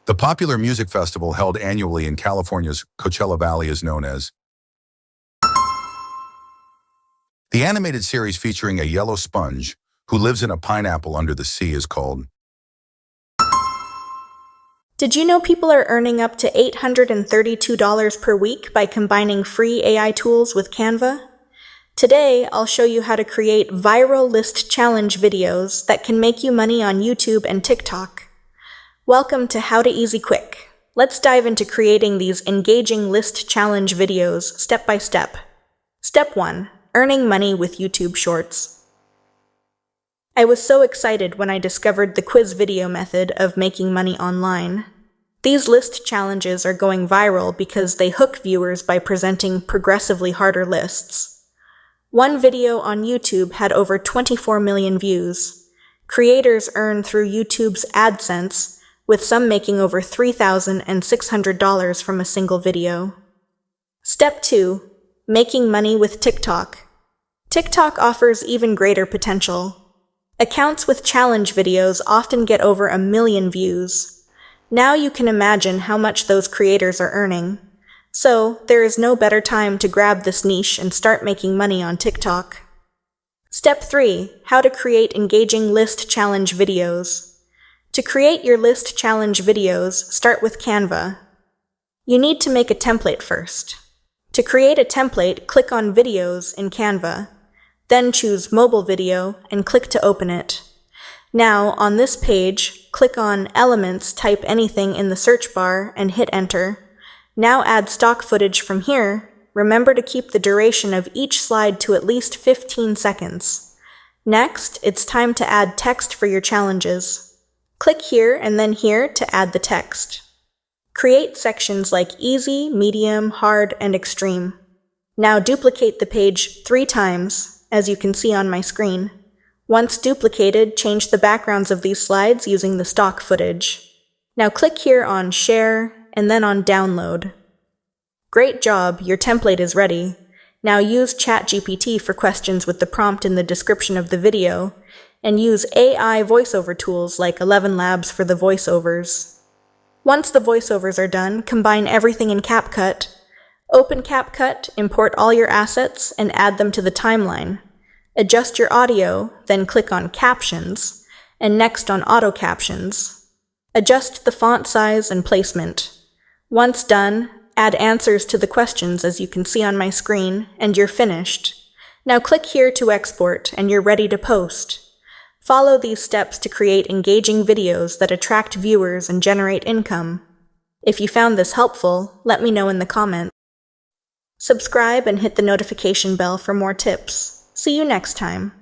The popular music festival held annually in California's Coachella Valley is known as. The animated series featuring a yellow sponge who lives in a pineapple under the sea is called. Did you know people are earning up to $832 per week by combining free AI tools with Canva? Today, I'll show you how to create viral list challenge videos that can make you money on YouTube and TikTok. Welcome to How to Easy Quick. Let's dive into creating these engaging list challenge videos step by step. Step 1. Earning money with YouTube Shorts. I was so excited when I discovered the quiz video method of making money online. These list challenges are going viral because they hook viewers by presenting progressively harder lists. One video on YouTube had over 24 million views. Creators earn through YouTube's AdSense, with some making over $3,600 from a single video. Step 2. Making money with TikTok. TikTok offers even greater potential. Accounts with challenge videos often get over 1 million views. Now you can imagine how much those creators are earning. So, there is no better time to grab this niche and start making money on TikTok. Step 3. How to create engaging list challenge videos. To create your list challenge videos, start with Canva. You need to make a template first. To create a template, click on Videos in Canva. Then choose Mobile Video and click to open it. Now, on this page, click on Elements, type anything in the search bar, and hit Enter. Now add stock footage from here. Remember to keep the duration of each slide to at least 15 seconds. Next, it's time to add text for your challenges. Click here and then here to add the text. Create sections like Easy, Medium, Hard, and Extreme. Now duplicate the page 3 times, as you can see on my screen. Once duplicated, change the backgrounds of these slides using the stock footage. Now click here on Share, and then on Download. Great job, your template is ready. Now use ChatGPT for questions with the prompt in the description of the video, and use AI voiceover tools like 11 Labs for the voiceovers. Once the voiceovers are done, combine everything in CapCut. Open CapCut, import all your assets, and add them to the timeline. Adjust your audio, then click on Captions, and next on Auto Captions. Adjust the font size and placement. Once done, add answers to the questions as you can see on my screen, and you're finished. Now click here to export, and you're ready to post. Follow these steps to create engaging videos that attract viewers and generate income. If you found this helpful, let me know in the comments. Subscribe and hit the notification bell for more tips. See you next time.